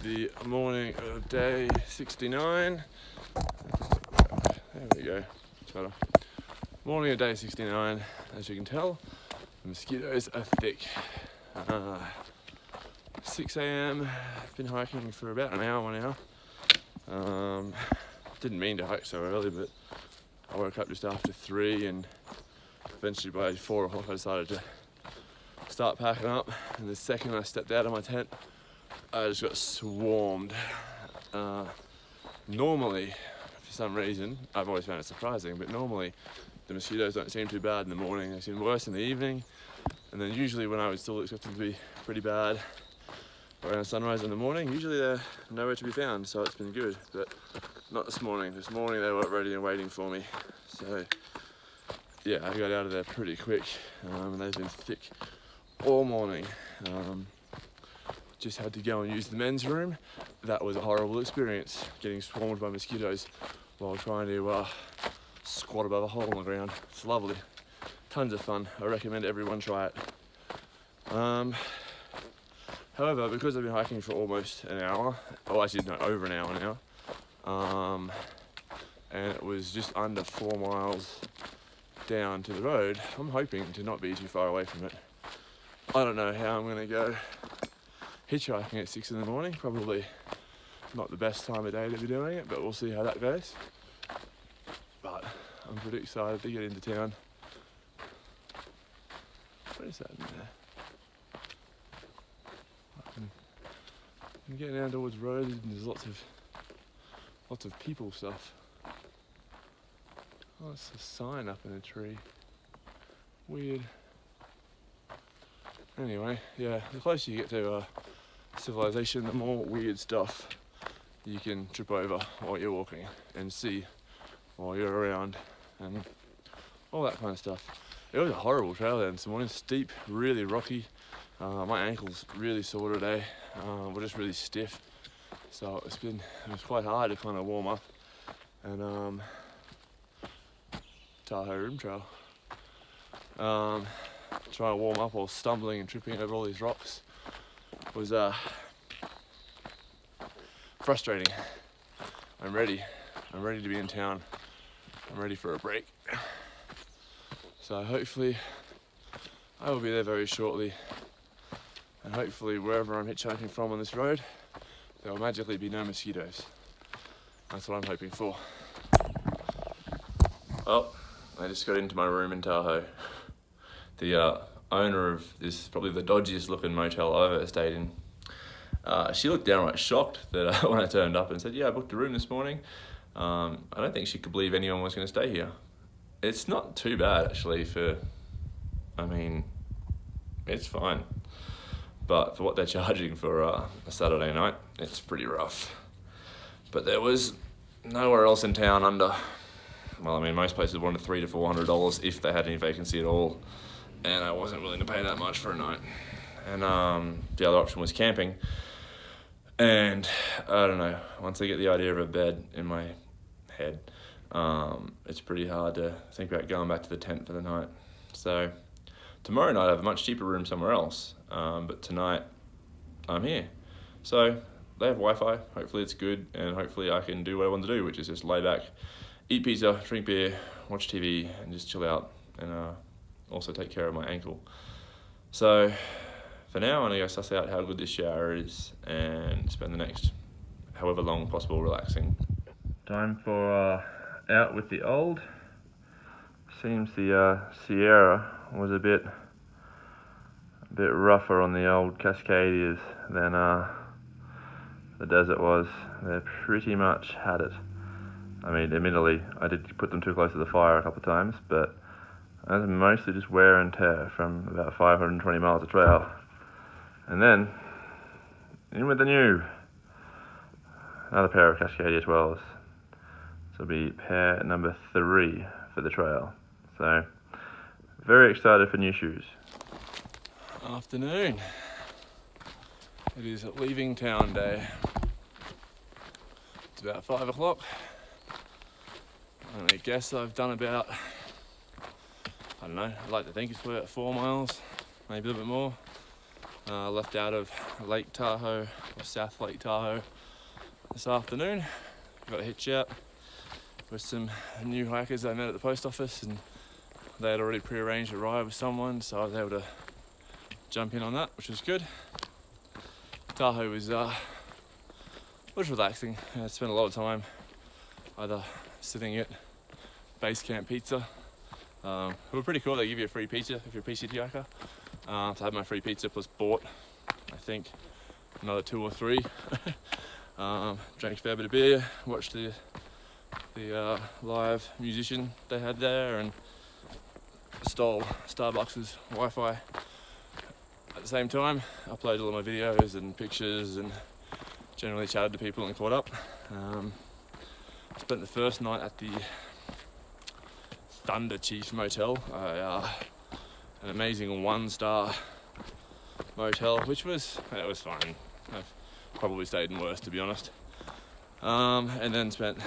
the morning of day 69. There we go, it's better. Morning of day 69, as you can tell, the mosquitoes are thick. 6 a.m, I've been hiking for about an hour now. Didn't mean to hike so early, but I woke up just after 3 and eventually by 4 o'clock I decided to start packing up, and the second I stepped out of my tent I just got swarmed. Normally, for some reason, I've always found it surprising, but normally the mosquitoes don't seem too bad in the morning, they seem worse in the evening, and then usually when I would still expect them to be pretty bad around sunrise in the morning, usually they're nowhere to be found, so it's been good, but not this morning. This morning they were ready and waiting for me, so yeah, I got out of there pretty quick, and they've been thick all morning. Just had to go and use the men's room. That was a horrible experience, getting swarmed by mosquitoes while trying to squat above a hole in the ground. It's lovely, tons of fun. I recommend everyone try it. However, because I've been hiking for almost an hour, oh actually no, over an hour now, and it was just under 4 miles down to the road, I'm hoping to not be too far away from it. I don't know how I'm gonna go hitchhiking at 6 in the morning, probably not the best time of day to be doing it, but we'll see how that goes. But I'm pretty excited to get into town. What is that in there? I'm getting down towards road and there's lots of people stuff. Oh, it's a sign up in a tree. Weird. Anyway, yeah, the closer you get to civilization, the more weird stuff you can trip over while you're walking and see while you're around and all that kind of stuff. It was a horrible trail then this morning, steep, really rocky. My ankles really sore today, were just really stiff, so it was quite hard to kind of warm up. And Tahoe Rim Trail, trying to warm up while stumbling and tripping over all these rocks was frustrating. I'm ready to be in town. I'm ready for a break. So hopefully I will be there very shortly, and hopefully wherever I'm hitchhiking from on this road there will magically be no mosquitoes. That's what I'm hoping for. Well, I just got into my room in Tahoe. The owner of this, probably the dodgiest looking motel I've ever stayed in, she looked downright shocked that when I turned up and said, yeah, I booked a room this morning. I don't think she could believe anyone was going to stay here. It's not too bad actually it's fine. But for what they're charging for a Saturday night, it's pretty rough. But there was nowhere else in town under, most places wanted $300 to $400 if they had any vacancy at all. And I wasn't willing to pay that much for a night. And the other option was camping. And I don't know, once I get the idea of a bed in my head, it's pretty hard to think about going back to the tent for the night. So tomorrow night I have a much cheaper room somewhere else, but tonight I'm here. So they have Wi-Fi, hopefully it's good, and hopefully I can do what I want to do, which is just lay back, eat pizza, drink beer, watch TV, and just chill out, and also take care of my ankle. So for now, I'm gonna go suss out how good this shower is and spend the next however long possible relaxing. Time for out with the old. Seems the Sierra was a bit rougher on the old Cascadias than the Desert was. They pretty much had it. Admittedly, I did put them too close to the fire a couple of times, but that was mostly just wear and tear from about 520 miles of trail. And then, in with the new, another pair of Cascadia 12s. This will be pair number 3 for the trail. So, very excited for new shoes. Afternoon. It is leaving town day. It's about 5 o'clock. I guess I've done about, I'd like to think it's about 4 miles, maybe a little bit more. Left out of Lake Tahoe, or South Lake Tahoe, this afternoon. Got a hitch out with some new hikers I met at the post office, and they had already pre-arranged a ride with someone, so I was able to jump in on that, which was good. Tahoe was relaxing. I spent a lot of time either sitting at base camp pizza. It was pretty cool. They give you a free pizza if you're a PCT hiker. So I had my free pizza plus bought, I think, another 2 or 3. Drank a fair bit of beer, watched the live musician they had there, and stole Starbucks' Wi-Fi. At the same time, uploaded all my videos and pictures and generally chatted to people and caught up. Spent the first night at the Thunder Chief Motel, an amazing 1-star motel, which was fine. I've probably stayed in worse, to be honest. And then spent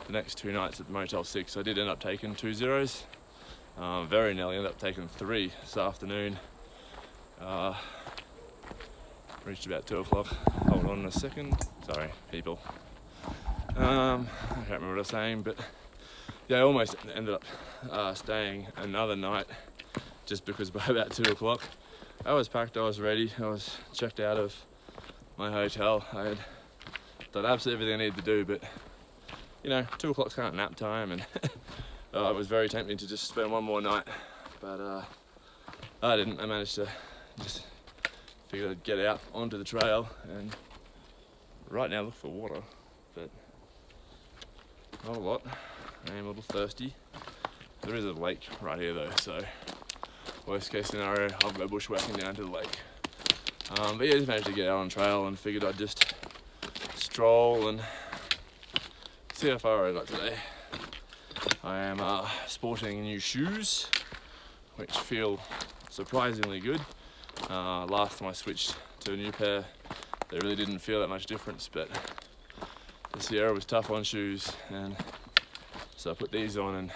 the next 2 nights at Motel 6. I did end up taking 2 zeros. Very nearly ended up taking 3 this afternoon. Reached about 2 o'clock. Hold on a second. Sorry, people. I can't remember what I was saying, but yeah, I almost ended up staying another night just because by about 2 o'clock I was packed, I was ready, I was checked out of my hotel. I had done absolutely everything I needed to do, but you know, 2 o'clock's kind of nap time, and it was very tempting to just spend one more night, but I didn't. I managed to just figure I'd get out onto the trail and right now look for water, but not a lot. I am a little thirsty. There is a lake right here though, so worst case scenario, I'll go bushwhacking down to the lake. But yeah, just managed to get out on trail and figured I'd just stroll and see how far I got today. I am sporting new shoes, which feel surprisingly good. Last time I switched to a new pair, they really didn't feel that much difference, but the Sierra was tough on shoes, and so I put these on, and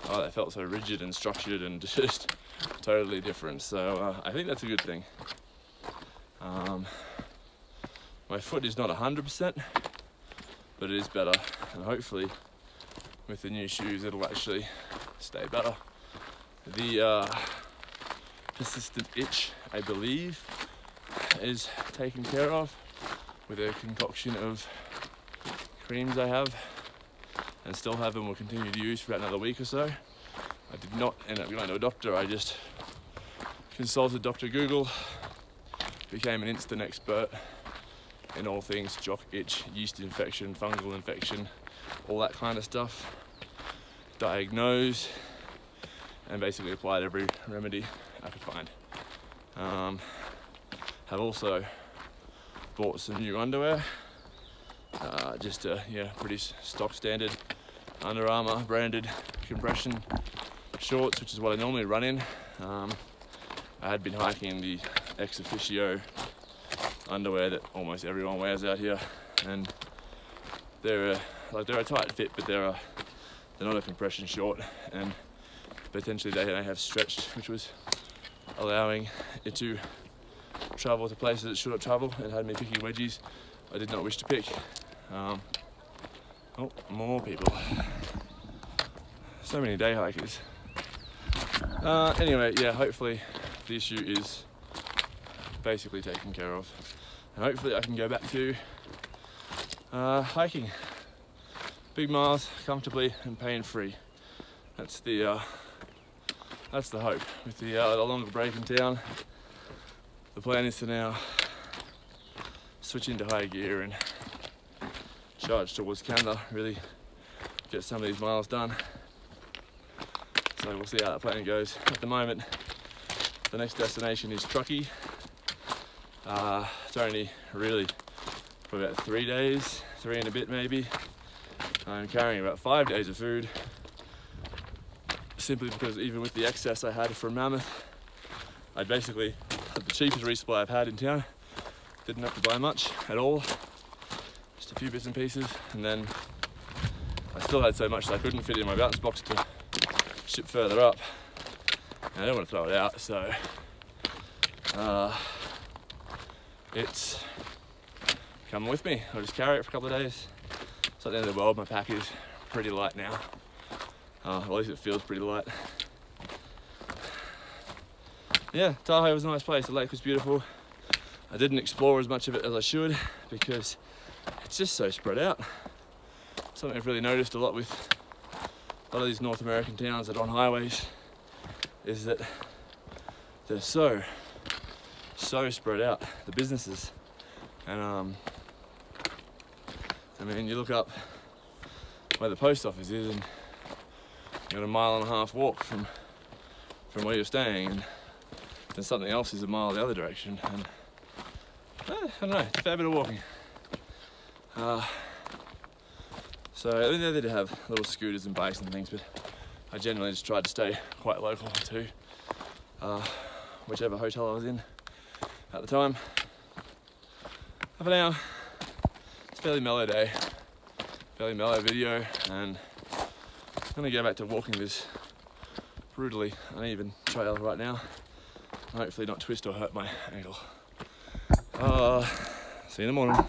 they felt so rigid and structured and just totally different. So I think that's a good thing. My foot is not 100%, but it is better, and hopefully with the new shoes it'll actually stay better. The persistent itch, I believe, is taken care of with a concoction of creams I have and still have and will continue to use for about another week or so. I did not end up going to a doctor. I just consulted Dr. Google, became an instant expert in all things jock itch, yeast infection, fungal infection, all that kind of stuff. Diagnosed and basically applied every remedy I could find. Have also bought some new underwear, just pretty stock standard Under Armour branded compression shorts, which is what I normally run in. I had been hiking in the ex officio underwear that almost everyone wears out here, and they're a tight fit, but they're not a compression short, and potentially they may have stretched, which was allowing it to travel to places it should not travel. It had me picking wedgies I did not wish to pick. Oh, more people. So many day hikers. Anyway, yeah, hopefully the issue is basically taken care of, and hopefully I can go back to hiking big miles comfortably and pain-free. That's the hope. With the longer break in town, the plan is to now switch into high gear and charge towards Canada, really get some of these miles done. So we'll see how that plan goes. At the moment, the next destination is Truckee. It's only really for about 3 days, 3 and a bit maybe. I'm carrying about 5 days of food, simply because even with the excess I had from Mammoth, I basically had the cheapest resupply I've had in town. Didn't have to buy much at all, just a few bits and pieces, and then I still had so much that I couldn't fit in my bounce box to ship further up, and I don't want to throw it out, so It's coming with me. I'll just carry it for a couple of days. It's not the end of the world. My pack is pretty light now. At least it feels pretty light. Yeah, Tahoe was a nice place. The lake was beautiful. I didn't explore as much of it as I should because it's just so spread out. Something I've really noticed a lot with a lot of these North American towns that are on highways is that they're so spread out, the businesses. And I mean, you look up where the post office is and you've got a 1.5 mile walk from where you're staying, and then something else is a mile the other direction, and I don't know, it's a fair bit of walking. So I think they did have little scooters and bikes and things, but I generally just tried to stay quite local to whichever hotel I was in at the time. But for now, it's a fairly mellow day, fairly mellow video, and I'm gonna go back to walking this brutally uneven trail right now. Hopefully not twist or hurt my ankle. See you in the morning.